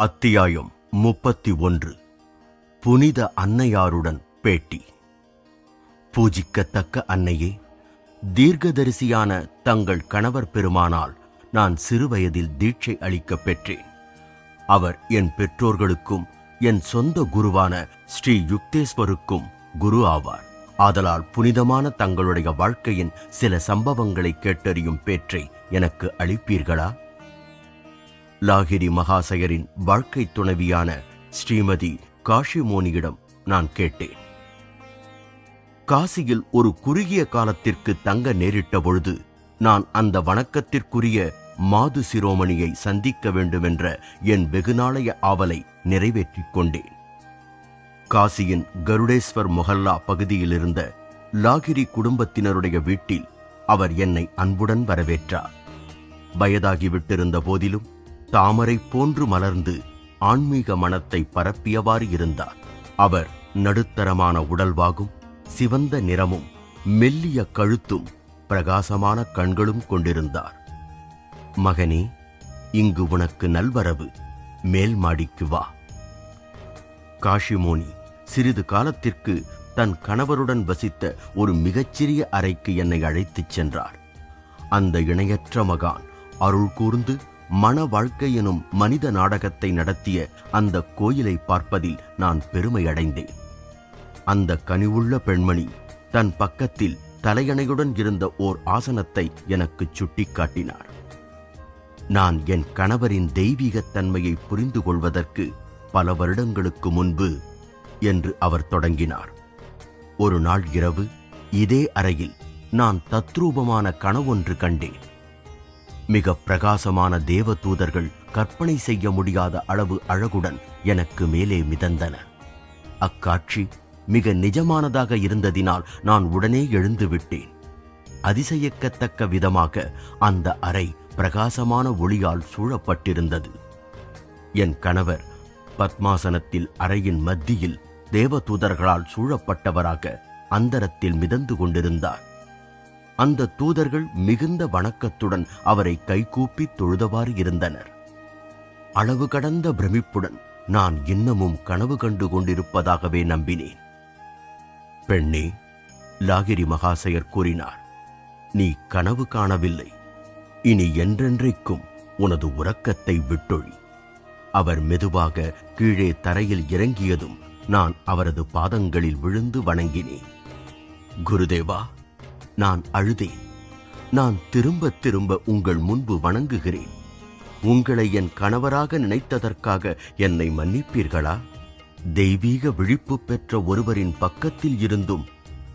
அத்தியாயம் 31. புனித அன்னையாருடன் பேட்டி. பூஜிக்கத்தக்க அன்னையே, தீர்க்கதரிசியான தங்கள் கணவர் பெருமானால் நான் சிறுவயதில் தீட்சை அளிக்க பெற்றேன். அவர் என் பெற்றோர்களுக்கும் என் சொந்த குருவான ஸ்ரீ யுக்தேஸ்வருக்கும் குரு ஆவார். ஆதலால் புனிதமான தங்களுடைய வாழ்க்கையின் சில சம்பவங்களை கேட்டறியும் பேற்றை எனக்கு அளிப்பீர்களா? லாகிரி மகாசயரின் வாழ்க்கை துணைவியான ஸ்ரீமதி காஷிமோனியிடம் நான் கேட்டேன். காசியில் ஒரு குறுகிய காலத்திற்கு தங்க நேரிட்ட பொழுது நான் அந்த வணக்கத்திற்குரிய மாது சிரோமணியை சந்திக்க வேண்டுமென்ற என் வெகுநாளைய ஆவலை நிறைவேற்றிக் கொண்டேன். காசியின் கருடேஸ்வர் மொஹல்லா பகுதியில் இருந்த லாகிரி குடும்பத்தினருடைய வீட்டில் அவர் என்னை அன்புடன் வரவேற்றார். வயதாகிவிட்டிருந்த போதிலும் தாமரை போன்று மலர்ந்து ஆன்மீக மனத்தை பரப்பியவாறு இருந்தார். அவர் நடுத்தரமான உடல்வாகும், சிவந்த நிறமும், மெல்லிய கழுத்தும், பிரகாசமான கண்களும் கொண்டிருந்தார். மகனே, இங்கு உனக்கு நல்வரவு, மேல் மாடிக்கு வா. காஷிமோனி சிறிது காலத்திற்கு தன் கணவருடன் வசித்த ஒரு மிகச்சிறிய அறைக்கு என்னை அழைத்துச் சென்றார். அந்த இணையற்ற மகான் அருள் கூர்ந்து மன வாழ்க்கை எனும் மனித நாடகத்தை நடத்திய அந்த கோயிலை பார்ப்பதில் நான் பெருமை அடைந்தேன். அந்த கனிவுள்ள பெண்மணி தன் பக்கத்தில் தலையணையுடன் இருந்த ஓர் ஆசனத்தை எனக்கு சுட்டிக்காட்டினார். நான் என் கணவரின் தெய்வீகத்தன்மையை புரிந்து கொள்வதற்கு பல வருடங்களுக்கு முன்பு என்று அவர் தொடங்கினார். ஒரு நாள் இரவு இதே அறையில் நான் தத்ரூபமான கனவொன்று கண்டேன். மிக பிரகாசமான தேவ தூதர்கள் கற்பனை செய்ய முடியாத அளவு அழகுடன் எனக்கு மேலே மிதந்தன. அக்காட்சி மிக நிஜமானதாக இருந்ததினால் நான் உடனே எழுந்து விட்டேன். அதிசயிக்கத்தக்க விதமாக அந்த அறை பிரகாசமான ஒளியால் சூழப்பட்டிருந்தது. என் கணவர் பத்மாசனத்தில் அறையின் மத்தியில் தேவ தூதர்களால் சூழப்பட்டவராக அந்தரத்தில் மிதந்து கொண்டிருந்தார். அந்த தூதர்கள் மிகுந்த வணக்கத்துடன் அவரை கைகூப்பி தொழுதவாறு இருந்தனர். அளவு கடந்த பிரமிப்புடன் நான் இன்னமும் கனவு கண்டு கொண்டிருப்பதாகவே நம்பினேன். பெண்ணே, லாகிரி மகாசயர் கூறினார், நீ கனவு காணவில்லை. இனி என்றென்றைக்கும் உனது உறக்கத்தை விட்டொழி. அவர் மெதுவாக கீழே தரையில் இறங்கியதும் நான் அவரது பாதங்களில் விழுந்து வணங்கினேன். குருதேவா, நான் அழுதேன். நான் திரும்ப திரும்ப உங்கள் முன்பு வணங்குகிறேன். உங்களை என் கணவராக நினைத்ததற்காக என்னை மன்னிப்பீர்களா? தெய்வீக விழிப்பு பெற்ற ஒருவரின் பக்கத்தில் இருந்தும்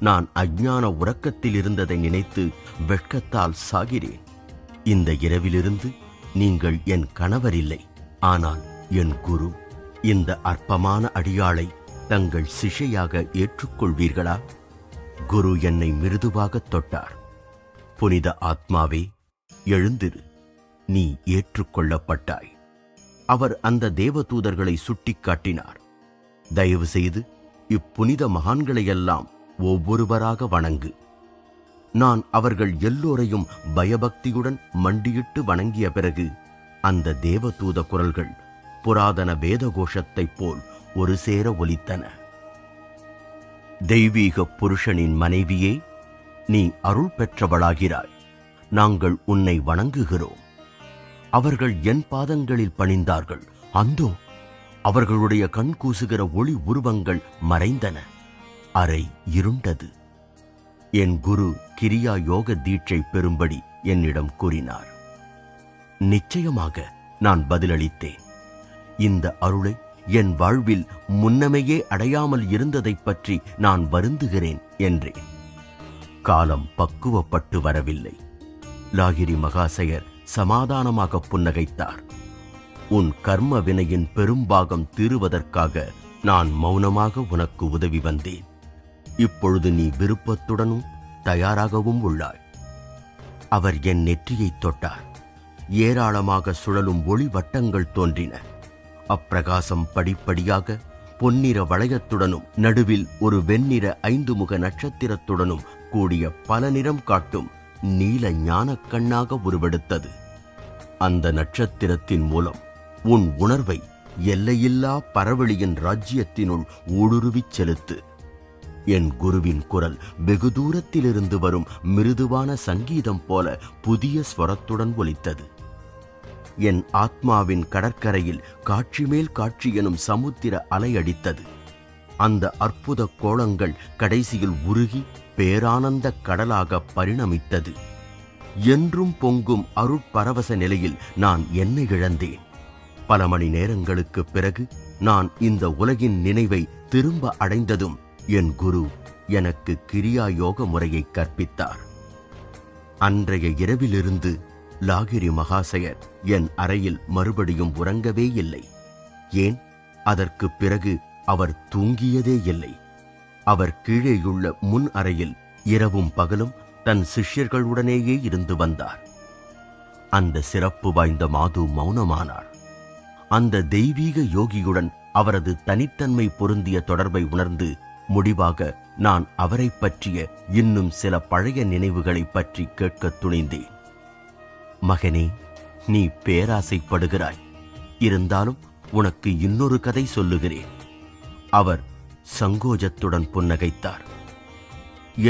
நான் அஞ்ஞான உறக்கத்தில் இருந்ததை நினைத்து வெட்கத்தால் சாகிறேன். இந்த இரவிலிருந்து நீங்கள் என் கணவர் இல்லை, ஆனால் என் குரு. இந்த அற்பமான அடியாளை தங்கள் சிஷ்யாக ஏற்றுக்கொள்வீர்களா? குரு என்னை மிருதுவாக தொட்டார். புனித ஆத்மாவே, எழுந்திரு, நீ ஏற்றுக்கொள்ளப்பட்டாய். அவர் அந்த தேவதூதர்களை சுட்டிக்காட்டினார். தயவு செய்து இப்புனித மகான்களையெல்லாம் ஒவ்வொருவராக வணங்கு. நான் அவர்கள் எல்லோரையும் பயபக்தியுடன் மண்டியிட்டு வணங்கிய பிறகு அந்த தேவதூத குரல்கள் புராதன வேத கோஷத்தைப் போல் ஒரு சேர ஒலித்தன. தெய்வீக புருஷனின் மனைவியே, நீ அருள் பெற்றவளாகிறாய். நாங்கள் உன்னை வணங்குகிறோம். அவர்கள் என் பாதங்களில் பணிந்தார்கள். அந்தோ அவர்களுடைய கண் கூசுகிற ஒளி உருவங்கள் மறைந்தன. அறை இருண்டது. என் குரு கிரியா யோக தீட்சை பெறும்படி என்னிடம் கூறினார். நிச்சயமாக நான் பதிலளித்தேன். இந்த அருளை என் வாழ்வில் முன்னமையே அடையாமல் இருந்ததைப் பற்றி நான் வருந்துகிறேன் என்றேன். காலம் பக்குவப்பட்டு வரவில்லை. லாகிரி மகாசயர் சமாதானமாக புன்னகைத்தார். உன் கர்ம வினையின் பெரும்பாகம் தீருவதற்காக நான் மௌனமாக உனக்கு உதவி வந்தேன். இப்பொழுது நீ விருப்பத்துடனும் தயாராகவும் உள்ளாய். அவர் என் நெற்றியை தொட்டார். ஏராளமாக சுழலும் ஒளி வட்டங்கள் தோன்றின. அப்பிரகாசம் படிப்படியாக பொன்னிற வளையத்துடனும் நடுவில் ஒரு வெண்ணிற 5 முக நட்சத்திரத்துடனும் கூடிய பல நிறம் காட்டும் நீல ஞானக் கண்ணாக உருவெடுத்தது. அந்த நட்சத்திரத்தின் மூலம் உன் உணர்வை எல்லையில்லா பரவெளியின் ராஜ்யத்தினுள் ஊடுருவிச் செலுத்து. என் குருவின் குரல் வெகு தூரத்திலிருந்து வரும் மிருதுவான சங்கீதம் போல புதிய ஸ்வரத்துடன் ஒலித்தது. என் ஆத்மாவின் கடற்கரையில் காட்சி மேல் காட்சி எனும் சமுத்திர அலையடித்தது. அந்த அற்புத கோலங்கள் கடைசியில் உருகி பேரானந்த கடலாக பரிணமித்தது. என்றும் பொங்கும் அருட்பரவச நிலையில் நான் என்னை இழந்தேன். பல மணி நேரங்களுக்கு பிறகு நான் இந்த உலகின் நினைவை திரும்ப அடைந்ததும் என் குரு எனக்கு கிரியா யோக முறையை கற்பித்தார். அன்றைய இரவிலிருந்து லாகிரி மகாசயர் என் அறையில் மறுபடியும் உறங்கவே இல்லை. ஏன், அதற்கு பிறகு அவர் தூங்கியதே இல்லை. அவர் கீழேயுள்ள முன் அறையில் இரவும் பகலும் தன் சிஷ்யர்களுடனேயே இருந்து வந்தார். அந்த சிறப்பு வாய்ந்த மாது மௌனமானார். அந்த தெய்வீக யோகியுடன் அவரது தனித்தன்மை பொருந்திய தொடர்பை உணர்ந்து முடிவாக நான் அவரை பற்றிய இன்னும் சில பழைய நினைவுகளை பற்றி கேட்க துணிந்தேன். மகனே, நீ பேராசைப்படுகிறாய். இருந்தாலும் உனக்கு இன்னொரு கதை சொல்லுகிறேன். அவர் சங்கோஜத்துடன் புன்னகைத்தார்.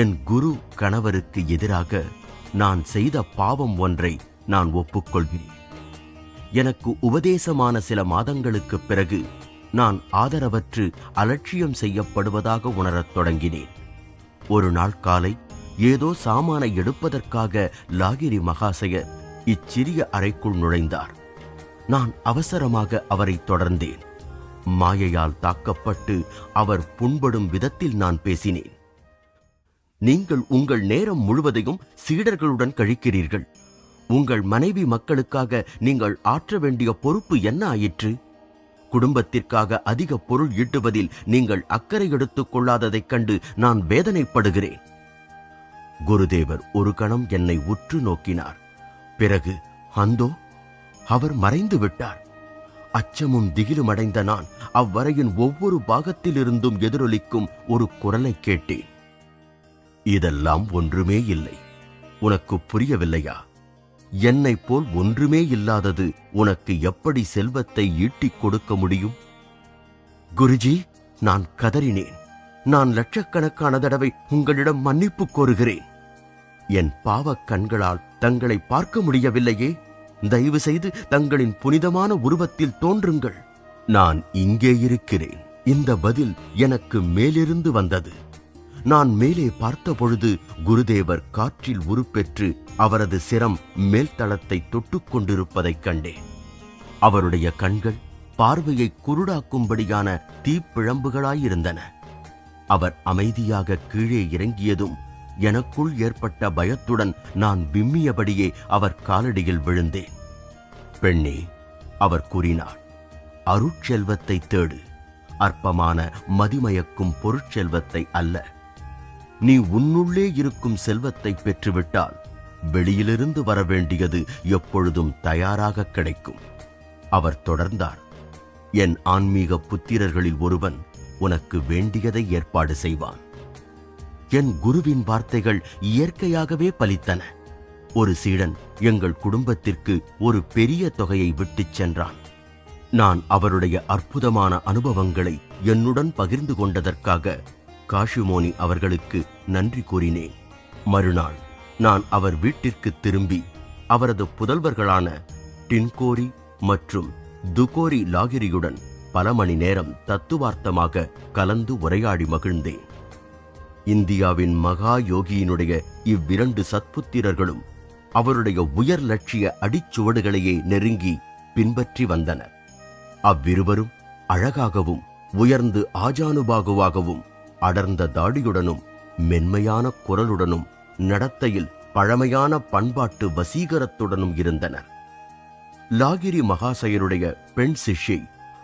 என் குரு கணவருக்கு எதிராக நான் செய்த பாவம் ஒன்றை நான் ஒப்புக்கொள்கிறேன். எனக்கு உபதேசமான சில மாதங்களுக்கு பிறகு நான் ஆதரவற்று அலட்சியம் செய்யப்படுவதாக உணரத் தொடங்கினேன். ஒரு நாள் காலை ஏதோ சாமானை எடுப்பதற்காக லாகிரி மகாசயர் இச்சிறிய அறைக்குள் நுழைந்தார். நான் அவசரமாக அவரை தொடர்ந்தேன். மாயையால் தாக்கப்பட்டு அவர் புண்படும் விதத்தில் நான் பேசினேன். நீங்கள் உங்கள் நேரம் முழுவதையும் சீடர்களுடன் கழிக்கிறீர்கள். உங்கள் மனைவி மக்களுக்காக நீங்கள் ஆற்ற வேண்டிய பொறுப்பு என்ன ஆயிற்று? குடும்பத்திற்காக அதிக பொருள் ஈட்டுவதில் நீங்கள் அக்கறை எடுத்துக் கொள்ளாததைக் கண்டு நான் வேதனைப்படுகிறேன். குருதேவர் ஒரு கணம் என்னை உற்று நோக்கினார். பிறகு அந்தோ, அவர் மறைந்து விட்டார். அச்சமும் திகிலும் அடைந்த நான் அவ்வறையின் ஒவ்வொரு பாகத்திலிருந்தும் எதிரொலிக்கும் ஒரு குரலை கேட்டேன். இதெல்லாம் ஒன்றுமே இல்லை. உனக்கு புரியவில்லையா? என்னைப் போல் ஒன்றுமே இல்லாதது உனக்கு எப்படி செல்வத்தை ஈட்டிக் கொடுக்க முடியும்? குருஜி, நான் கதறினேன். நான் லட்சக்கணக்கான தடவை உங்களிடம் மன்னிப்பு கோருகிறேன். என் பாவக் கண்களால் தங்களை பார்க்க முடியவில்லையே. தயவு செய்து தங்களின் புனிதமான உருவத்தில் தோன்றுங்கள். நான் இங்கே இருக்கிறேன். இந்த பதில் எனக்கு மேலிருந்து வந்தது. நான் மேலே பார்த்த பொழுது குருதேவர் காற்றில் உருப்பெற்று அவரது சிரம் மேல்தளத்தை தொட்டுக் கொண்டிருப்பதைக் கண்டேன். அவருடைய கண்கள் பார்வையை குருடாக்கும்படியான தீப்பிழம்புகளாயிருந்தன. அவர் அமைதியாக கீழே இறங்கியதும் எனக்குள் ஏற்பட்ட பயத்துடன் நான் விம்மியபடியே அவர் காலடியில் விழுந்தேன். பெண்ணே, அவர் கூறினார், அருட்செல்வத்தை தேடு, அற்பமான மதிமயக்கும் பொருட்செல்வத்தை அல்ல. நீ உன்னுள்ளே இருக்கும் செல்வத்தை பெற்றுவிட்டால் வெளியிலிருந்து வர வேண்டியது எப்பொழுதும் தயாராக கிடைக்கும். அவர் தொடர்ந்தார், என் ஆன்மீக புத்திரர்களில் ஒருவன் உனக்கு வேண்டியதை ஏற்பாடு செய்வான். என் குருவின் வார்த்தைகள் இயற்கையாகவே பலித்தன. ஒரு சீடன் எங்கள் குடும்பத்திற்கு ஒரு பெரிய தொகையை விட்டுச் சென்றான். நான் அவருடைய அற்புதமான அனுபவங்களை என்னுடன் பகிர்ந்து கொண்டதற்காக காஷிமோனி அவர்களுக்கு நன்றி கூறினேன். மறுநாள் நான் அவர் வீட்டிற்கு திரும்பி அவரது புதல்வர்களான டின்கோரி மற்றும் துகோரி லாகிரியுடன் பல மணி நேரம் தத்துவார்த்தமாக கலந்து உரையாடி மகிழ்ந்தேன். இந்தியாவின் மகா யோகியினுடைய இவ்விரண்டு சத்புத்திரர்களும் அவருடைய உயர் லட்சிய அடிச்சுவடுகளையே நெருங்கி பின்பற்றி வந்தனர். அவ்விருவரும் அழகாகவும் உயர்ந்து ஆஜானுபாகுவாகவும் அடர்ந்த தாடியுடனும் மென்மையான குரலுடனும் நடத்தையில் பழமையான பண்பாட்டு வசீகரத்துடனும் இருந்தனர். லாகிரி மகாசயருடைய பெண் சிஷ்யை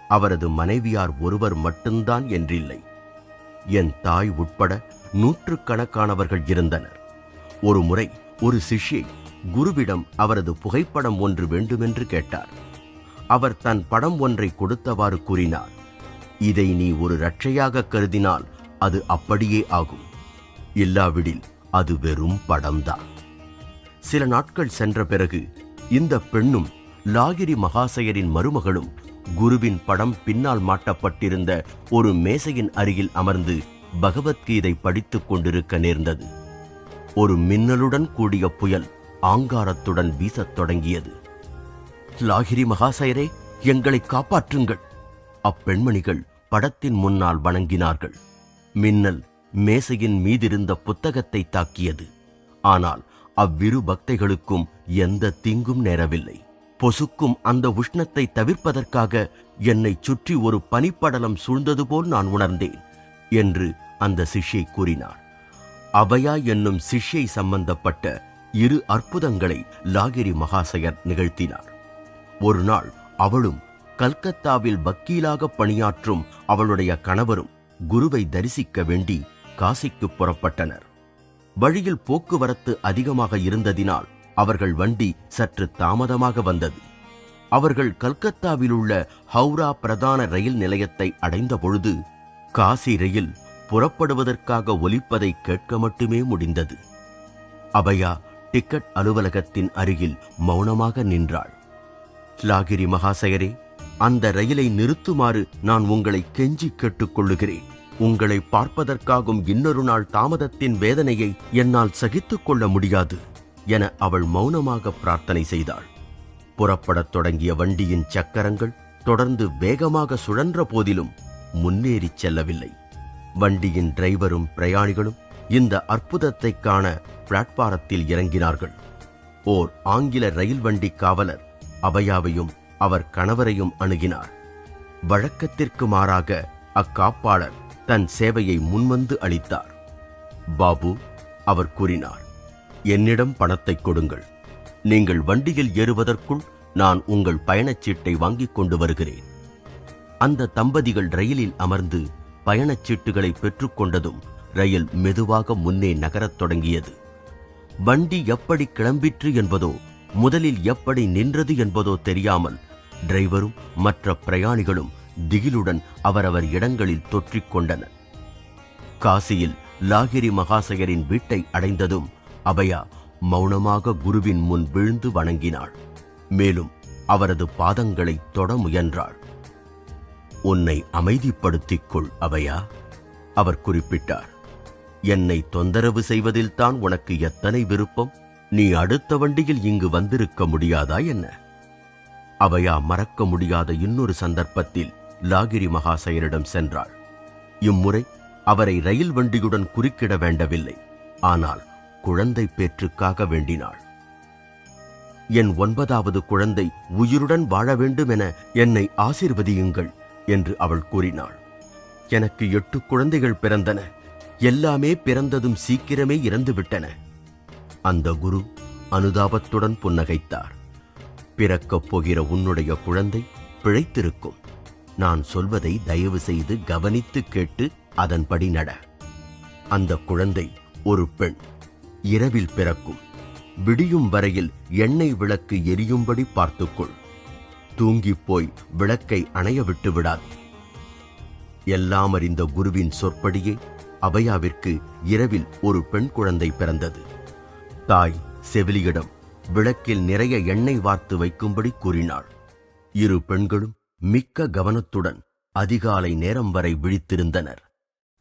அவரது மனைவியார் ஒருவர் மட்டும்தான் என்றில்லை. என் தாய் உட்பட நூற்றுக்கணக்கானவர்கள் இருந்தனர். ஒரு முறை ஒரு சிஷ்யை குருவிடம் அவரது புகைப்படம் ஒன்று வேண்டுமென்று கேட்டார். அவர் தன் படம் ஒன்றை கொடுத்தவாறு கூறினார், இதை நீ ஒரு ரட்சையாக கருதினால் அது அப்படியே ஆகும், இல்லாவிடில் அது வெறும் படம்தான். சில நாட்கள் சென்ற பிறகு இந்த பெண்ணும் லாகிரி மகாசயரின் மருமகளும் குருவின் படம் பின்னால் மாட்டப்பட்டிருந்த ஒரு மேசையின் அருகில் அமர்ந்து பகவத்கீதை படித்துக் கொண்டிருக்க நேர்ந்தது. ஒரு மின்னலுடன் கூடிய புயல் ஆங்காரத்துடன் வீசத் தொடங்கியது. லாகிரி மகாசயரே, எங்களை காப்பாற்றுங்கள்! அப்பெண்மணிகள் படத்தின் முன்னால் வணங்கினார்கள். மின்னல் மேசையின் மீதிருந்த புத்தகத்தை தாக்கியது. ஆனால் அவ்விரு பக்தைகளுக்கும் எந்த தீங்கும் நேரவில்லை. பொசுக்கும் அந்த உஷ்ணத்தை தவிர்ப்பதற்காக என்னை சுற்றி ஒரு பனிப்படலம் சூழ்ந்தது போல் நான் உணர்ந்தேன் என்று அந்த சிஷ்யை கூறினார். அபயா என்னும் சிஷ்யை சம்பந்தப்பட்ட 2 அற்புதங்களை லாகிரி மகாசயர் நிகழ்த்தினார். ஒரு நாள் அவளும் கல்கத்தாவில் வக்கீலாக பணியாற்றும் அவளுடைய கணவரும் குருவை தரிசிக்க வேண்டி காசிக்கு புறப்பட்டனர். வழியில் போக்குவரத்து அதிகமாக இருந்ததினால் அவர்கள் வண்டி சற்று தாமதமாக வந்தது. அவர்கள் கல்கத்தாவில் உள்ள ஹவுரா பிரதான ரயில் நிலையத்தை அடைந்த பொழுது காசி ரயில் புறப்படுவதற்காக ஒலிப்பதை கேட்க மட்டுமே முடிந்தது. அபயா டிக்கெட் அலுவலகத்தின் அருகில் மௌனமாக நின்றாள். லாகிரி மகாசயரே, அந்த ரயிலை நிறுத்துமாறு நான் உங்களை கெஞ்சி கேட்டுக்கொள்ளுகிறேன். உங்களை பார்ப்பதற்காகும் இன்னொரு நாள் தாமதத்தின் வேதனையை என்னால் சகித்துக் கொள்ள முடியாது என அவள் மௌனமாக பிரார்த்தனை செய்தாள். புறப்படத் தொடங்கிய வண்டியின் சக்கரங்கள் தொடர்ந்து வேகமாக சுழன்ற போதிலும் முன்னேறிச் செல்லவில்லை. வண்டியின் டிரைவரும் பிரயாணிகளும் இந்த அற்புதத்தை காண பிளாட்பாரத்தில் இறங்கினார்கள். ஓர் ஆங்கில ரயில் வண்டி காவலர் அபயாவையும் அவர் கணவரையும் அணுகினார். வழக்கத்திற்கு மாறாக அக்காப்பாளர் தன் சேவையை முன்வந்து அளித்தார். பாபு, அவர் கூறினார், என்னிடம் பணத்தை கொடுங்கள். நீங்கள் வண்டியில் ஏறுவதற்குள் நான் உங்கள் பயணச்சீட்டை வாங்கிக் கொண்டு வருகிறேன். அந்த தம்பதிகள் ரயிலில் அமர்ந்து பயணச்சீட்டுகளை பெற்றுக்கொண்டதும் ரயில் மெதுவாக முன்னே நகரத் தொடங்கியது. வண்டி எப்படி கிளம்பிற்று என்பதோ முதலில் எப்படி நின்றது என்பதோ தெரியாமல் டிரைவரும் மற்ற பிரயாணிகளும் திகிலுடன் அவரவர் இடங்களில் தொற்றிக் கொண்டனர். காசியில் லாகிரி மகாசயரின் வீட்டை அடைந்ததும் அபயா மௌனமாக குருவின் முன் விழுந்து வணங்கினாள். மேலும் அவரது பாதங்களை தொட முயன்றாள். உன்னை அமைதிப்படுத்திக் கொள் அபயா, அவர் குறிப்பிட்டார். என்னை தொந்தரவு செய்வதில்தான் உனக்கு எத்தனை விருப்பம்? நீ அடுத்த வண்டியில் இங்கு வந்திருக்க முடியாதா என்ன? அபயா மறக்க முடியாத இன்னொரு சந்தர்ப்பத்தில் லாகிரி மகாசயரிடம் சென்றாள். இம்முறை அவரை ரயில் வண்டியுடன் குறுக்கிட வேண்டவில்லை. ஆனால் குழந்தை பேற்றுக்காக வேண்டினாள். என் 9வது குழந்தை உயிருடன் வாழ வேண்டும் என என்னை ஆசீர்வதியுங்கள் என்று அவள் கூறினாள். எனக்கு 8 குழந்தைகள் பிறந்தன. எல்லாமே பிறந்ததும் சீக்கிரமே இறந்துவிட்டன. அந்த குரு அனுதாபத்துடன் புன்னகைத்தார். பிறக்கப் போகிற உன்னுடைய குழந்தை பிழைத்திருக்கும். நான் சொல்வதை தயவு செய்து கவனித்து கேட்டு அதன்படி நட. அந்த குழந்தை ஒரு பெண். இரவில் பிறக்கும். விடியும் வரையில் எண்ணெய் விளக்கு எரியும்படி பார்த்துக்கொள். தூங்கிப் போய் விளக்கை அணைய விட்டு விடாதே. எல்லாம் அறிந்த குருவின் சொற்படியே அபயாவிற்கு இரவில் ஒரு பெண் குழந்தை பிறந்தது. தாய் செவிலியிடம் விளக்கில் நிறைய எண்ணெய் வார்த்து வைக்கும்படி கூறினாள். 2 பெண்களும் மிக்க கவனத்துடன் அதிகாலை நேரம் வரை விழித்திருந்தனர்.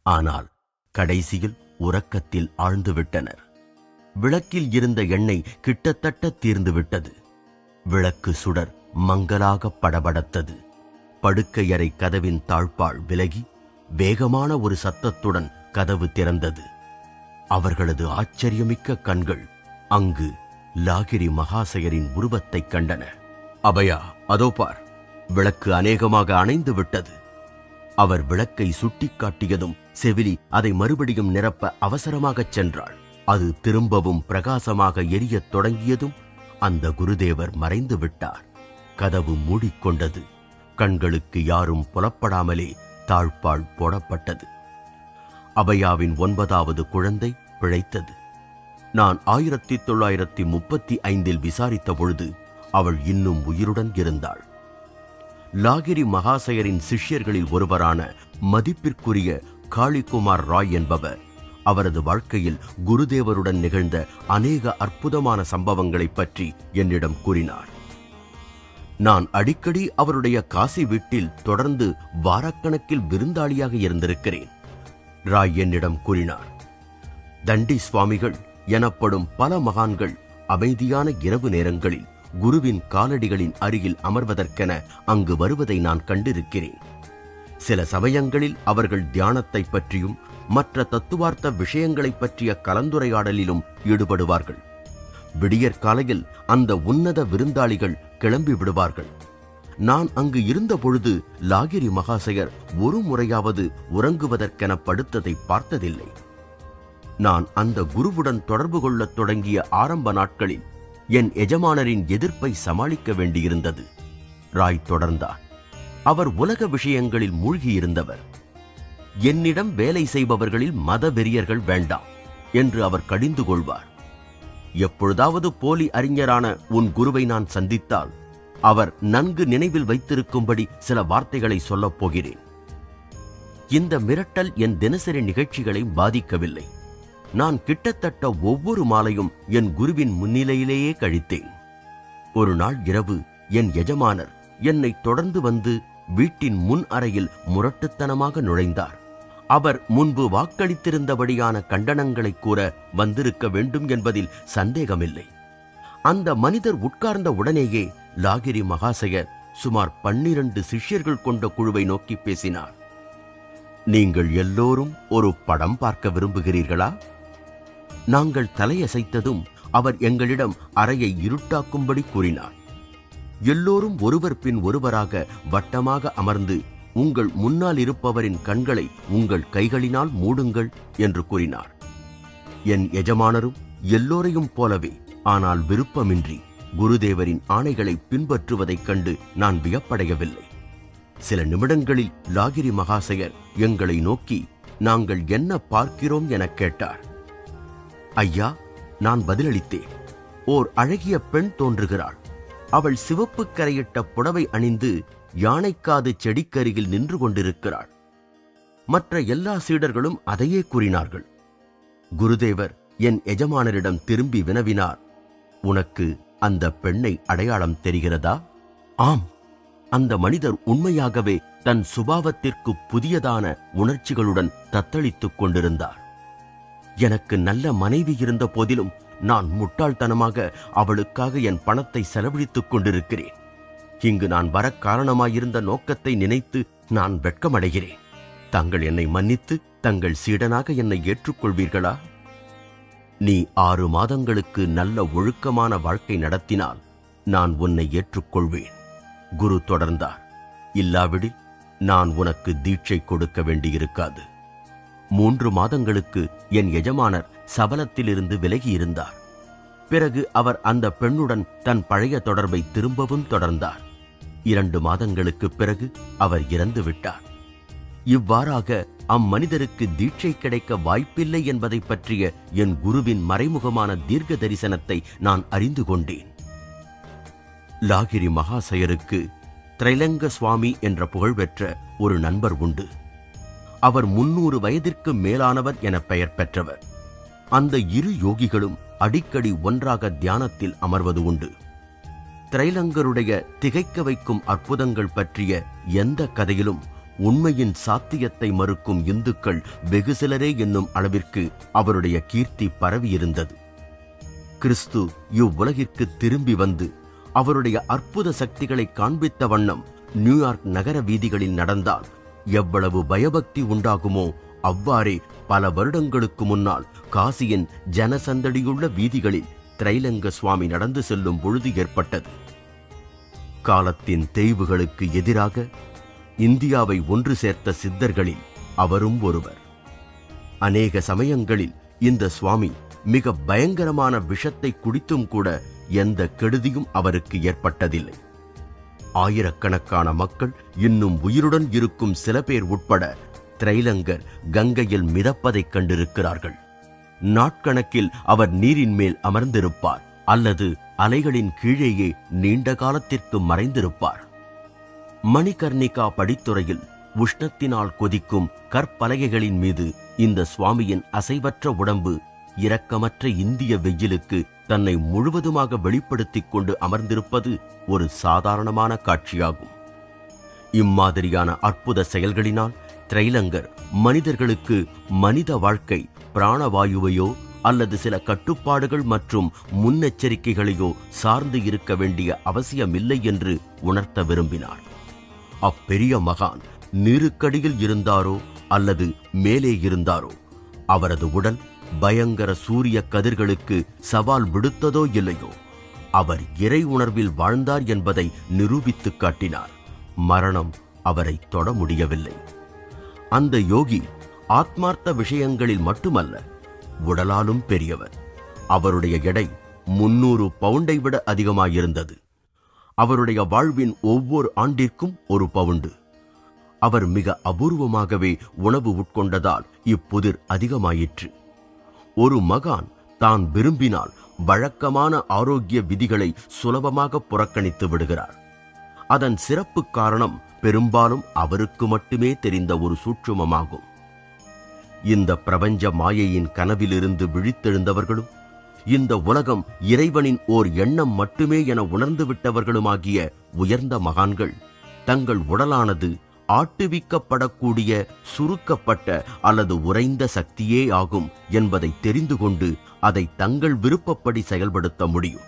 ஆனால் கடைசியில் உறக்கத்தில் ஆழ்ந்துவிட்டனர். விளக்கில் இருந்த எண்ணெய் கிட்டத்தட்ட தீர்ந்துவிட்டது. விளக்கு சுடர் மங்கலாக படபடத்தது. படுக்கையறை கதவின் தாழ்பாள் விலகி வேகமான ஒரு சத்தத்துடன் கதவு திறந்தது. அவர்களது ஆச்சரியமிக்க கண்கள் அங்கு லாகிரி மகாசயரின் உருவத்தைக் கண்டன. அபயா, அதோ பார், விளக்கு அநேகமாக அணைந்து விட்டது. அவர் விளக்கை சுட்டிக்காட்டியதும் செவிலி அதை மறுபடியும் நிரப்ப அவசரமாகச் சென்றாள். அது திரும்பவும் பிரகாசமாக எரியத் தொடங்கியதும் அந்த குருதேவர் மறைந்து விட்டார். கதவு மூடிக்கொண்டது. கண்களுக்கு யாரும் புலப்படாமலே தாழ்பாள் போடப்பட்டது. அபயாவின் 9வது குழந்தை பிழைத்தது. நான் 1935 விசாரித்த பொழுது அவள் இன்னும் உயிருடன் இருந்தாள். லாகிரி மகாசயரின் சிஷ்யர்களில் ஒருவரான மதிப்பிற்குரிய காளிகுமார் ராய் என்பவர் அவரது வாழ்க்கையில் குருதேவருடன் நிகழ்ந்த அநேக அற்புதமான சம்பவங்களைப் பற்றி என்னிடம் கூறினார். நான் அடிக்கடி அவருடைய காசி வீட்டில் தொடர்ந்து வாரக்கணக்கில் விருந்தாளியாக இருந்திருக்கிறேன். ராய் என்னிடம் கூறினார். தண்டி சுவாமிகள் எனப்படும் பல மகான்கள் அமைதியான இரவு நேரங்களில் குருவின் காலடிகளின் அருகில் அமர்வதற்கென அங்கு வருவதை நான் கண்டிருக்கிறேன். சில சமயங்களில் அவர்கள் தியானத்தை பற்றியும் மற்ற தத்துவார்த்த விஷயங்களை பற்றிய கலந்துரையாடலிலும் ஈடுபடுவார்கள். விடியற்காலையில் அந்த உன்னத விருந்தாளிகள் கிளம்பி விடுவார்கள். நான் அங்கு இருந்த பொழுது லாகிரி மகாசயர் ஒரு முறையாவது உறங்குவதற்கென படுத்ததை பார்த்ததில்லை. நான் அந்த குருவுடன் தொடர்பு கொள்ளத் தொடங்கிய ஆரம்ப நாட்களில் என் எஜமானரின் எதிர்ப்பை சமாளிக்க வேண்டியிருந்தது. ராய் தொடர்ந்தார். அவர் உலக விஷயங்களில் மூழ்கியிருந்தவர். என்னிடம் வேலை செய்பவர்களில் மத வெறியர்கள் வேண்டாம் என்று அவர் கடிந்து கொள்வார். எப்பொழுதாவது போலி அறிஞரான உன் குருவை நான் சந்தித்தால் அவர் நன்கு நினைவில் வைத்திருக்கும்படி சில வார்த்தைகளை சொல்லப் போகிறேன். இந்த மிரட்டல் என் தினசரி நிகழ்ச்சிகளை பாதிக்கவில்லை. நான் கிட்டத்தட்ட ஒவ்வொரு மாலையும் என் குருவின் முன்னிலையிலேயே கழித்தேன். ஒரு நாள் இரவு என் எஜமானர் என்னை தொடர்ந்து வந்து வீட்டின் முன் அறையில் முரட்டுத்தனமாக நுழைந்தார். அவர் முன்பு வாக்களித்திருந்தபடியான கண்டனங்களை கூற வந்திருக்க வேண்டும் என்பதில் சந்தேகமில்லை. அந்த மனிதர் உட்கார்ந்த உடனேயே லாகிரி மகாசயர் சுமார் 12 சிஷ்யர்கள் கொண்ட குழுவை நோக்கி பேசினார். நீங்கள் எல்லோரும் ஒரு படம் பார்க்க விரும்புகிறீர்களா? நாங்கள் தலையசைத்ததும் அவர் எங்களிடம் அறையை இருட்டாக்கும்படி கூறினார். எல்லோரும் ஒருவர் பின் ஒருவராக வட்டமாக அமர்ந்து உங்கள் முன்னால் இருப்பவரின் கண்களை உங்கள் கைகளினால் மூடுங்கள் என்று கூறினார். என் எஜமானரும் எல்லோரையும் போலவே, ஆனால் விருப்பமின்றி குருதேவரின் ஆணைகளை பின்பற்றுவதைக் கண்டு நான் வியப்படையவில்லை. சில நிமிடங்களில் லாகிரி மகாசயர் எங்களை நோக்கி நாங்கள் என்ன பார்க்கிறோம் என கேட்டார். ஐயா, நான் பதிலளித்தேன். ஓர் அழகிய பெண் தோன்றுகிறாள். அவள் சிவப்பு கரையிட்ட புடவை அணிந்து யானைக்காது செடிக்கருகில் நின்று கொண்டிருக்கிறாள். மற்ற எல்லா சீடர்களும் அதையே கூறினார்கள். குருதேவர் என் எஜமானரிடம் திரும்பி வினவினார், உனக்கு அந்த பெண்ணை அடையாளம் தெரிகிறதா? ஆம். அந்த மனிதர் உண்மையாகவே தன் சுபாவத்திற்கு புதியதான உணர்ச்சிகளுடன் தத்தளித்துக் கொண்டிருந்தார். எனக்கு நல்ல மனைவி இருந்த போதிலும் நான் முட்டாள்தனமாக அவளுக்காக என் பணத்தை செலவழித்துக் கொண்டிருக்கிறேன். இங்கு நான் வர காரணமாயிருந்த நோக்கத்தை நினைத்து நான் வெட்கமடைகிறேன். தாங்கள் என்னை மன்னித்து தங்கள் சீடனாக என்னை ஏற்றுக்கொள்வீர்களா? நீ 6 மாதங்களுக்கு நல்ல ஒழுக்கமான வாழ்க்கை நடத்தினால் நான் உன்னை ஏற்றுக்கொள்வேன். குரு தொடர்ந்தார். இல்லாவிடில் நான் உனக்கு தீட்சை கொடுக்க வேண்டியிருக்காது. 3 மாதங்களுக்கு என் எஜமானர் சபலத்திலிருந்து விலகியிருந்தார். பிறகு அவர் அந்த பெண்ணுடன் தன் பழைய தொடர்பை திரும்பவும் தொடர்ந்தார். 2 மாதங்களுக்கு பிறகு அவர் இறந்து விட்டார். இவ்வாறாக அம்மனிதருக்கு தீட்சை கிடைக்க வாய்ப்பில்லை என்பதை பற்றிய என் குருவின் மறைமுகமான தீர்க்க தரிசனத்தை நான் அறிந்து கொண்டேன். லாகிரி மகாசயருக்கு திரைலங்க சுவாமி என்ற புகழ்பெற்ற ஒரு நண்பர் உண்டு. அவர் 300 வயதிற்கு மேலானவர் என பெயர் பெற்றவர். அந்த 2 யோகிகளும் அடிக்கடி ஒன்றாக தியானத்தில் அமர்வது உண்டு. திரைலங்கருடைய திகைக்க வைக்கும் அற்புதங்கள் பற்றிய எந்த கதையிலும் உண்மையின் சாத்தியத்தை மறுக்கும் இந்துக்கள் வெகு சிலரே என்னும் அளவிற்கு அவருடைய கீர்த்தி பரவியிருந்தது. கிறிஸ்து இவ்வுலகிற்கு திரும்பி வந்து அவருடைய அற்புத சக்திகளை காண்பித்த வண்ணம் நியூயார்க் நகர வீதிகளில் நடந்தால் எவ்வளவு பயபக்தி உண்டாகுமோ அவ்வாறே பல வருடங்களுக்கு முன்னால் காசியின் ஜனசந்தடியுள்ள வீதிகளில் திரைலங்க சுவாமி நடந்து செல்லும் பொழுது ஏற்பட்டது. காலத்தின் தேய்வுகளுக்கு எதிராக இந்தியாவை ஒன்று சேர்த்த சித்தர்களில் அவரும் ஒருவர். அநேக சமயங்களில் இந்த சுவாமி மிக பயங்கரமான விஷத்தை குடித்தும் கூட எந்த கெடுதியும் அவருக்கு ஏற்பட்டதில்லை. ஆயிரக்கணக்கான மக்கள் இன்னும் உயிருடன் இருக்கும் சில பேர் உட்பட திரைலங்கர் கங்கையில் மிதப்பதைக் கண்டிருக்கிறார்கள். நாட்கணக்கில் அவர் நீரின் மேல் அமர்ந்திருப்பார் அல்லது அலைகளின் கீழேயே நீண்ட காலத்திற்கு மறைந்திருப்பார். மணிகர்ணிகா படித்துறையில் உஷ்ணத்தினால் கொதிக்கும் கற்பலகைகளின் மீது இந்த சுவாமியின் அசைவற்ற உடம்பு இரக்கமற்ற இந்திய வெயிலுக்கு தன்னை முழுவதுமாக வெளிப்படுத்திக் கொண்டு அமர்ந்திருப்பது ஒரு சாதாரணமான காட்சியாகும். இம்மாதிரியான அற்புத செயல்களினால் திரைலங்கர் மனிதர்களுக்கு மனித வாழ்க்கை பிராணவாயுவையோ அல்லது சில கட்டுப்பாடுகள் மற்றும் முன்னெச்சரிக்கைகளையோ சார்ந்து இருக்க வேண்டிய அவசியமில்லை என்று உணர்த்த விரும்பினார். அப்பெரிய மகான் நீருக்கடியில் இருந்தாரோ அல்லது மேலே இருந்தாரோ, அவரது உடல் பயங்கர சூரிய கதிர்களுக்கு சவால் விடுத்ததோ இல்லையோ, அவர் இறை உணர்வில் வாழ்ந்தார் என்பதை நிரூபித்துக் காட்டினார். மரணம் அவரை தொட முடியவில்லை. அந்த யோகி ஆத்மார்த்த விஷயங்களில் மட்டுமல்ல, உடலாலும் பெரியவர். அவருடைய எடை 300 பவுண்டை விட அதிகமாயிருந்தது. அவருடைய வாழ்வின் ஒவ்வொரு ஆண்டிற்கும் 1 பவுண்டு. அவர் மிக அபூர்வமாகவே உணவு உட்கொண்டதால் இப்புதிர் அதிகமாயிற்று. ஒரு மகான் தான் விரும்பினால் வழக்கமான ஆரோக்கிய விதிகளை சுலபமாக புறக்கணித்து விடுகிறார். அதன் சிறப்பு காரணம் பெரும்பாலும் அவருக்கு மட்டுமே தெரிந்த ஒரு சூட்சுமமாகும். இந்த பிரபஞ்ச மாயையின் கனவிலிருந்து விழித்தெழுந்தவர்களும், இந்த உலகம் இறைவனின் ஓர் எண்ணம் மட்டுமே என உணர்ந்து விட்டவர்களுமாகிய உயர்ந்த மகான்கள் தங்கள் உடலானது ஆட்டுவிக்கப்படக்கூடிய சுருக்கப்பட்ட அல்லது உறைந்த சக்தியே ஆகும் என்பதை தெரிந்து கொண்டு அதை தங்கள் விருப்பப்படி செயல்படுத்த முடியும்.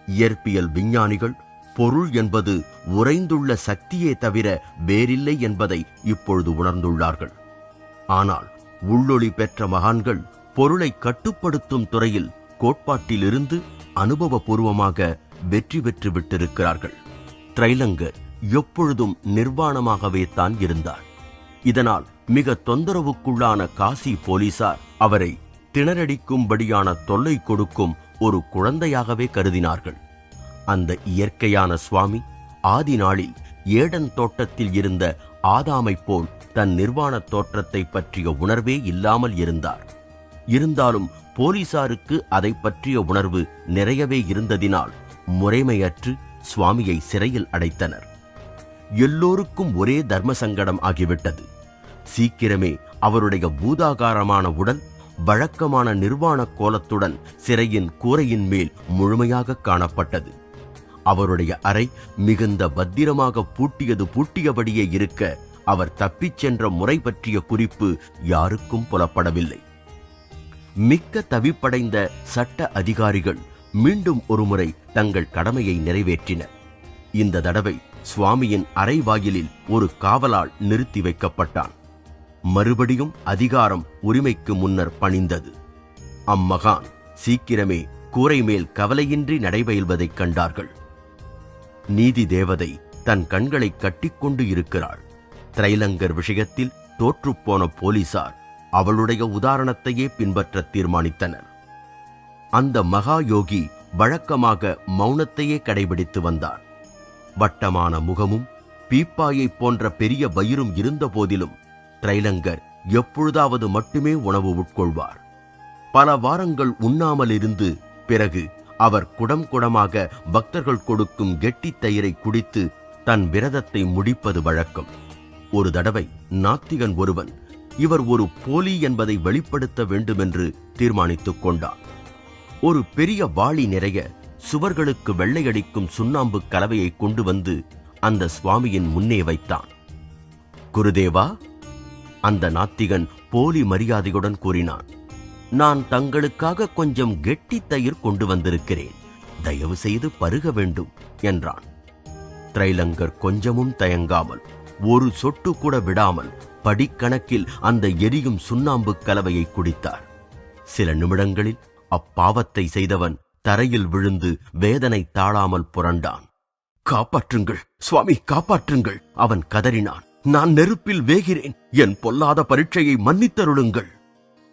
இயற்பியல் விஞ்ஞானிகள் பொருள் என்பது உறைந்துள்ள சக்தியே தவிர வேறில்லை என்பதை இப்பொழுது உணர்ந்துள்ளார்கள். ஆனால் உள்ளொளி பெற்ற மகான்கள் பொருளை கட்டுப்படுத்தும் துறையில் கோட்பாட்டிலிருந்து அனுபவபூர்வமாக வெற்றி பெற்று விட்டிருக்கிறார்கள். திரைலங்கர் எப்பொழுதும் நிர்வாணமாகவே தான் இருந்தார். இதனால் மிக தொந்தரவுக்குள்ளான காசி போலீசார் அவரை திணறடிக்கும்படியான தொல்லை கொடுக்கும் ஒரு குழந்தையாகவே கருதினார்கள். அந்த இயற்கையான சுவாமி ஆதி நாளில் ஏடன் தோட்டத்தில் இருந்த ஆதாமைப் போல் தன் நிர்வாண தோற்றத்தை பற்றிய உணர்வே இல்லாமல் இருந்தார். இருந்தாலும் போலீசாருக்கு அதை பற்றிய உணர்வு நிறையவே இருந்ததினால் முறைமையற்று சுவாமியை சிறையில் அடைத்தனர். எல்லோருக்கும் ஒரே தர்ம சங்கடம் ஆகிவிட்டது. சீக்கிரமே அவருடைய பூதாகாரமான உடல் வழக்கமான நிர்வாண கோலத்துடன் சிறையின் கூரையின் மேல் முழுமையாக காணப்பட்டது. அவருடைய அறை மிகுந்த பத்திரமாக பூட்டியபடியே இருக்க அவர் தப்பிச் சென்ற முறை பற்றிய குறிப்பு யாருக்கும் புலப்படவில்லை. மிக்க தவிப்படைந்த சட்ட அதிகாரிகள் மீண்டும் ஒருமுறை தங்கள் கடமையை நிறைவேற்றினர். இந்த தடவை சுவாமியின் அறை வாயிலில் ஒரு காவலாள் நிறுத்தி வைக்கப்பட்டான். மறுபடியும் அதிகாரம் உரிமைக்கு முன்னர் பணிந்தது. அம்மகான் சீக்கிரமே கூரை மேல் கவலையின்றி நடைபயில்வதைக் கண்டார்கள். நீதி தேவதை தன் கண்களை கட்டிக்கொண்டு இருக்கிறாள். திரைலங்கர் விஷயத்தில் தோற்றுப்போன போலீசார் அவளுடைய உதாரணத்தையே பின்பற்ற தீர்மானித்தனர். அந்த மகா யோகி வழக்கமாக மௌனத்தையே கடைபிடித்து வந்தார். வட்டமான முகமும் பீப்பாயை போன்ற பெரிய வயிறும் இருந்த போதிலும் திரைலங்கர் எப்பொழுதாவது மட்டுமே உணவு உட்கொள்வார். பல வாரங்கள் உண்ணாமல் இருந்து பிறகு அவர் குடம் குடமாக பக்தர்கள் கொடுக்கும் கெட்டி தயிரை குடித்து தன் விரதத்தை முடிப்பது வழக்கம். ஒரு தடவை நாத்திகன் ஒருவன் இவர் ஒரு போலி என்பதை வெளிப்படுத்த வேண்டுமென்று தீர்மானித்துக் கொண்டார். ஒரு பெரிய வாளி நிறைய சுவர்களுக்கு வெள்ளையடிக்கும் சுண்ணாம்பு கலவையை கொண்டு வந்து அந்த சுவாமியின் முன்னே வைத்தான். குருதேவா, அந்த நாத்திகன் போலி மரியாதையுடன் கூறினான், நான் தங்களுக்காக கொஞ்சம் கெட்டி தயிர் கொண்டு வந்திருக்கிறேன், தயவு செய்து பருக வேண்டும் என்றான். திரைலங்கர் கொஞ்சமும் தயங்காமல் ஒரு சொட்டு கூட விடாமல் படிக்கணக்கில் அந்த எரியும் சுண்ணாம்பு கலவையை குடித்தார். சில நிமிடங்களில் அப்பாவத்தை செய்தவன் தரையில் விழுந்து வேதனை தாழாமல் புரண்டான். காப்பாற்றுங்கள் சுவாமி, காப்பாற்றுங்கள், அவன் கதறினான். நான் நெருப்பில் வேகிறேன், என் பொல்லாத பரீட்சையை மன்னித்தருளுங்கள்.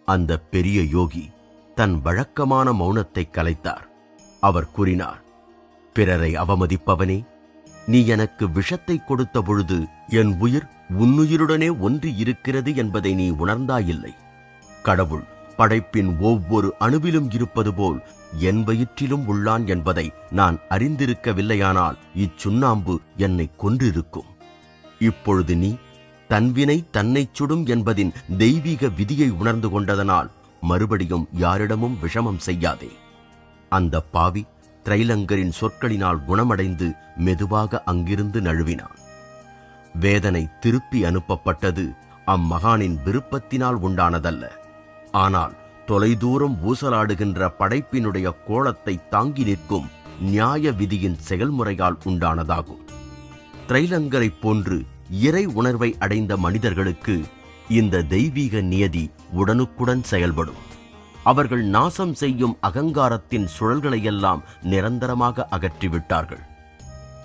அந்த பெரிய யோகி தன் வழக்கமான மௌனத்தை கலைத்தார். அவர் கூறினார், பிறரை அவமதிப்பவனே, நீ எனக்கு விஷத்தை கொடுத்த பொழுது என் உயிர் உன்னுயிருடனே ஒன்றி இருக்கிறது என்பதை நீ உணர்ந்தாயில்லை. கடவுள் படைப்பின் ஒவ்வொரு அணுவிலும் இருப்பது போல் என் வயிற்றிலும் உள்ளான் என்பதை நான் அறிந்திருக்கவில்லையானால் இச்சுண்ணாம்பு என்னை கொன்றிருக்கும். இப்பொழுது நீ தன்வினை தன்னை சுடும் என்பதின் தெய்வீக விதியை உணர்ந்து கொண்டதனால் மறுபடியும் யாரிடமும் விஷமம் செய்யாதே. அந்த பாவி திரைலங்கரின் சொற்களினால் குணமடைந்து மெதுவாக அங்கிருந்து நழுவினான். வேதனை திருப்பி அனுப்பப்பட்டது அம்மகானின் விருப்பத்தினால் உண்டானதல்ல, ஆனால் தொலைதூரம் ஊசலாடுகின்ற படைப்பினுடைய கோலத்தை தாங்கி நிற்கும் நியாய விதியின் செயல்முறையால் உண்டானதாகும். திரைலங்கரைப் போன்று இறை உணர்வை அடைந்த மனிதர்களுக்கு இந்த தெய்வீக நியதி உடனுக்குடன் செயல்படும். அவர்கள் நாசம் செய்யும் அகங்காரத்தின் சுழல்களையெல்லாம் நிரந்தரமாக அகற்றிவிட்டார்கள்.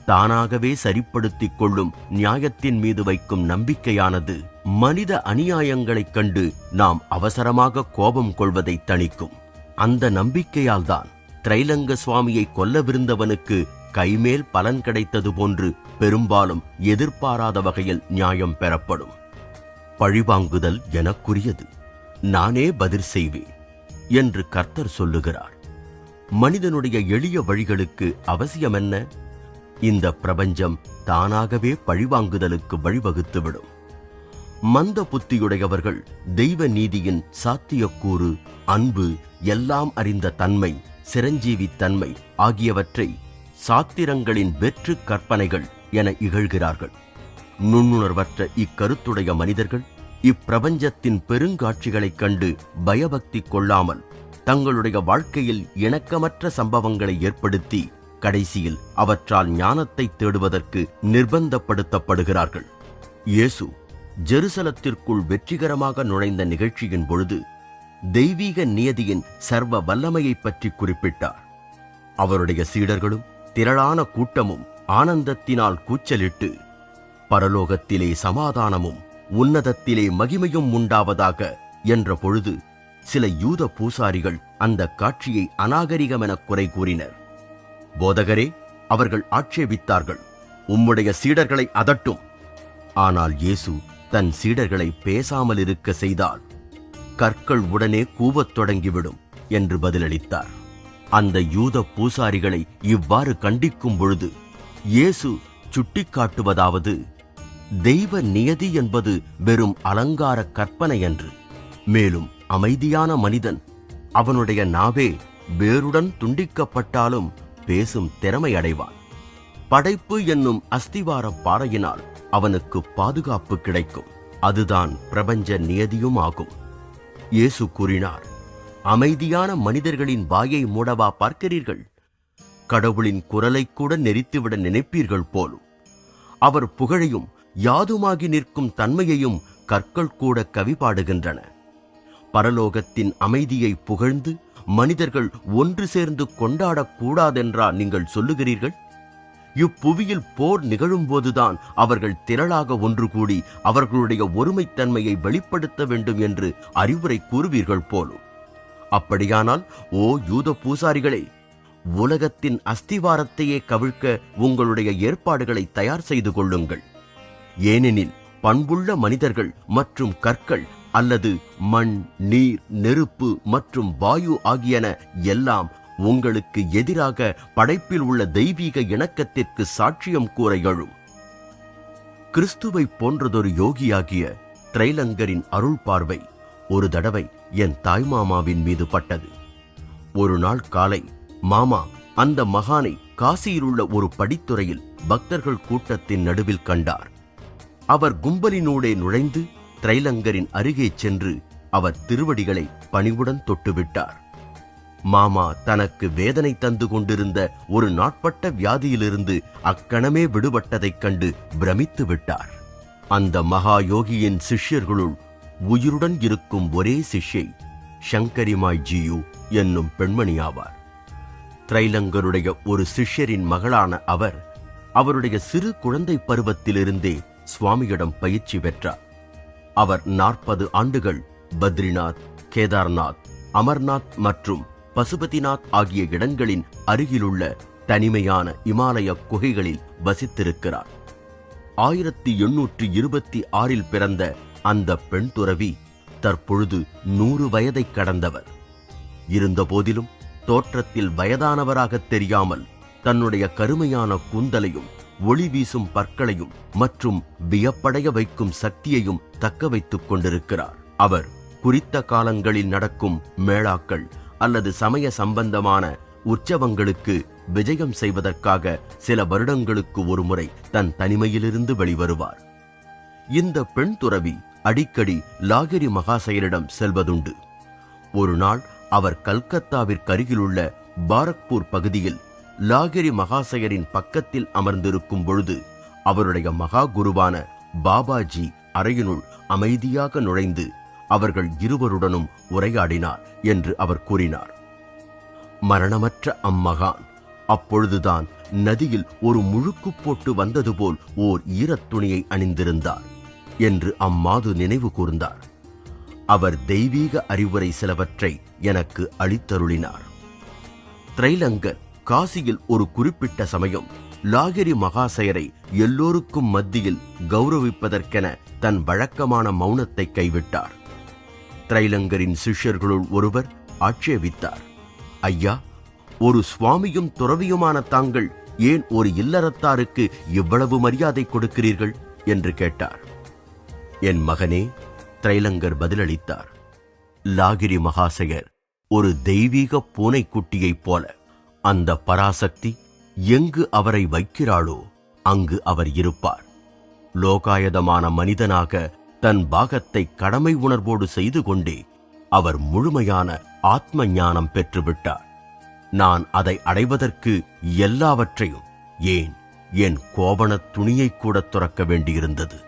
தானாகவே சரிப்படுத்திக் கொள்ளும் நியாயத்தின் மீது வைக்கும் நம்பிக்கையானது மனித அநியாயங்களைக் கண்டு நாம் அவசரமாக கோபம் கொள்வதை தணிக்கும். அந்த நம்பிக்கையால்தான் திரைலங்க சுவாமியை கொல்லவிருந்தவனுக்கு கைமேல் பலன் கிடைத்தது போன்று பெரும்பாலும் எதிர்பாராத வகையில் நியாயம் பெறப்படும். பழிவாங்குதல் எனக்குரியது, நானே பதில் செய்வேன் என்று கர்த்தர் சொல்லுகிறார். மனிதனுடைய எளிய வழிகளுக்கு அவசியம் என்ன? இந்த பிரபஞ்சம் தானாகவே பழிவாங்குதலுக்கு வழிவகுத்துவிடும். மந்த புத்தியுடையவர்கள் தெய்வ நீதியின் சாத்தியக்கூறு, அன்பு, எல்லாம் அறிந்த தன்மை, சிரஞ்சீவி தன்மை ஆகியவற்றை சாத்திரங்களின் வெற்று கற்பனைகள் என இகழ்கிறார்கள். நுண்ணுணர்வற்ற இக்கருத்துடைய மனிதர்கள் இப்பிரபஞ்சத்தின் பெருங்காட்சிகளைக் கண்டு பயபக்தி கொள்ளாமல் தங்களுடைய வாழ்க்கையில் இணக்கமற்ற சம்பவங்களை ஏற்படுத்தி கடைசியில் அவற்றால் ஞானத்தை தேடுவதற்கு நிர்பந்தப்படுத்தப்படுகிறார்கள். இயேசு ஜெருசலத்திற்குள் வெற்றிகரமாக நுழைந்த நிகழ்ச்சியின் பொழுது தெய்வீக நியதியின் சர்வ வல்லமையை பற்றி குறிப்பிட்டார். அவருடைய சீடர்களும் திரளான கூட்டமும் ஆனந்தத்தினால் கூச்சலிட்டு, பரலோகத்திலே சமாதானமும் உன்னதத்திலே மகிமையும் உண்டாவதாக என்ற பொழுது சில யூத பூசாரிகள் அந்த காட்சியை அநாகரிகமென குறை கூறினர். போதகரே, அவர்கள் ஆட்சேபித்தார்கள், உம்முடைய சீடர்களை அதட்டும். ஆனால் இயேசு தன் சீடர்களை பேசாமல் இருக்க செய்தால் கற்கள் உடனே கூவத் தொடங்கிவிடும் என்று பதிலளித்தார். அந்த யூத பூசாரிகளை இவ்வாறு கண்டிக்கும் பொழுது இயேசு சுட்டிக்காட்டுவதாவது, தெய்வ நியதி என்பது வெறும் அலங்கார கற்பனை என்று. மேலும் அமைதியான மனிதன் அவனுடைய நாவே வேருடன் துண்டிக்கப்பட்டாலும் பேசும் திறமை அடைவான். படைப்பு என்னும் அஸ்திவார பாறையினால் அவனுக்கு பாதுகாப்பு கிடைக்கும். அதுதான் பிரபஞ்ச நியதியும் ஆகும். இயேசு கூறினார், அமைதியான மனிதர்களின் வாயை மூடவா பார்க்கிறீர்கள்? கடவுளின் குரலை கூட நெரித்துவிட நினைப்பீர்கள் போலும். அவர் புகழையும் யாதுமாகி நிற்கும் தன்மையையும் கற்கள் கூட கவி பாடுகின்றன. பரலோகத்தின் அமைதியை புகழ்ந்து மனிதர்கள் ஒன்று சேர்ந்து கொண்டாடக்கூடாதென்றா நீங்கள் சொல்லுகிறீர்கள்? இப்புவியில் போர் நிகழும்போதுதான் அவர்கள் திரளாக ஒன்று கூடி அவர்களுடைய ஒருமைத்தன்மையை வெளிப்படுத்த வேண்டும் என்று அறிவுரை கூறுவீர்கள் போலும். அப்படியானால், ஓ யூத பூசாரிகளே, உலகத்தின் அஸ்திவாரத்தையே கவிழ்க்க உங்களுடைய ஏற்பாடுகளை தயார் செய்து கொள்ளுங்கள். ஏனெனில் பண்புள்ள மனிதர்கள் மற்றும் கற்கள் அல்லது மண், நீர், நெருப்பு மற்றும் வாயு ஆகியன எல்லாம் உங்களுக்கு எதிராக படைப்பில் உள்ள தெய்வீக இணக்கத்திற்கு சாட்சியம் கூற எழும். கிறிஸ்துவை போன்றதொரு யோகியாகிய திரைலங்கரின் அருள் பார்வை ஒரு தடவை என் தாய்மாமாவின் மீது பட்டது. ஒரு நாள் காலை மாமா அந்த மகானை காசியிலுள்ள ஒரு படித்துறையில் பக்தர்கள் கூட்டத்தின் நடுவில் கண்டார். அவர் கும்பலினூடே நுழைந்து திரைலங்கரின் அருகே சென்று அவர் திருவடிகளை பணிவுடன் தொட்டுவிட்டார். மாமா தனக்கு வேதனை தந்து கொண்டிருந்த ஒரு நாட்பட்ட வியாதியிலிருந்து அக்கணமே விடுபட்டதைக் கண்டு பிரமித்து விட்டார். அந்த மகா யோகியின் சிஷ்யர்களுள் உயிருடன் இருக்கும் ஒரே சிஷ்யை சங்கரிமாய் ஜியு என்னும் பெண்மணியாவார். திரைலங்கருடைய ஒரு சிஷ்யரின் மகளான அவர் அவருடைய சிறு குழந்தை பருவத்திலிருந்தே சுவாமியிடம் பயிற்சி பெற்றார். அவர் 40 ஆண்டுகள் பத்ரிநாத், கேதார்நாத், அமர்நாத் மற்றும் பசுபதிநாத் ஆகிய இடங்களின் அருகிலுள்ள தனிமையான இமாலய குகைகளில் வசித்திருக்கிறார். 1826 பிறந்த அந்த பெண் துறவி தற்பொழுது 100 வயதை கடந்தவர். இருந்தபோதிலும் தோற்றத்தில் வயதானவராக தெரியாமல் தன்னுடைய கருமையான கூந்தலையும் ஒளி வீசும் பற்களையும் மற்றும் வியப்படைய வைக்கும் சக்தியையும் தக்க வைத்துக் கொண்டிருக்கிறார். அவர் குறித்த காலங்களில் நடக்கும் மேளாக்கள் அல்லது சமய சம்பந்தமான உற்சவங்களுக்கு விஜயம் செய்வதற்காக சில வருடங்களுக்கு ஒருமுறை தன் தனிமையிலிருந்து வெளிவருவார். இந்த பெண் துறவி அடிக்கடி லாகிரி மகாசயரிடம் செல்வதுண்டு. ஒரு நாள் அவர் கல்கத்தாவிற்கருகிலுள்ள பாரக்பூர் பகுதியில் லாகிரி மகாசயரின் பக்கத்தில் அமர்ந்திருக்கும் பொழுது அவருடைய மகா குருவான பாபாஜி அறையினுள் அமைதியாக நுழைந்து அவர்கள் இருவருடனும் உரையாடினார் என்று அவர் கூறினார். மரணமற்ற அம்மகான் அப்பொழுதுதான் நதியில் ஒரு முழுக்கு போட்டு வந்தது போல் ஓர் ஈரத் துணியை அணிந்திருந்தார் என்று அம்மாது நினைவு கூர்ந்தார். அவர் தெய்வீக அறிவுரை சிலவற்றை எனக்கு அளித்தருளினார். திரைலங்கர் காசியில் ஒரு குறிப்பிட்ட சமயம் லாகிரி மகாசயரை எல்லோருக்கும் மத்தியில் கௌரவிப்பதற்கென தன் வழக்கமான மௌனத்தை கைவிட்டார். திரைலங்கரின் சிஷ்யர்களுள் ஒருவர் ஆட்சேபித்தார். ஐயா, ஒரு சுவாமியும் துறவியுமான தாங்கள் ஏன் ஒரு இல்லறத்தாருக்கு இவ்வளவு மரியாதை கொடுக்கிறீர்கள் என்று கேட்டார். என் மகனே, திரைலங்கர் பதிலளித்தார், லாகிரி மகாசயர் ஒரு தெய்வீக பூனைக்குட்டியைப் போல. அந்த பராசக்தி எங்கு அவரை வைக்கிறாளோ அங்கு அவர் இருப்பார். லோகாயதமான மனிதனாக தன் பாகத்தை கடமை உணர்வோடு செய்து கொண்டே அவர் முழுமையான ஆத்ம ஞானம் பெற்றுவிட்டார். நான் அதை அடைவதற்கு எல்லாவற்றையும், ஏன் என் கோவணத் துணியை கூட துறக்க வேண்டியிருந்தது.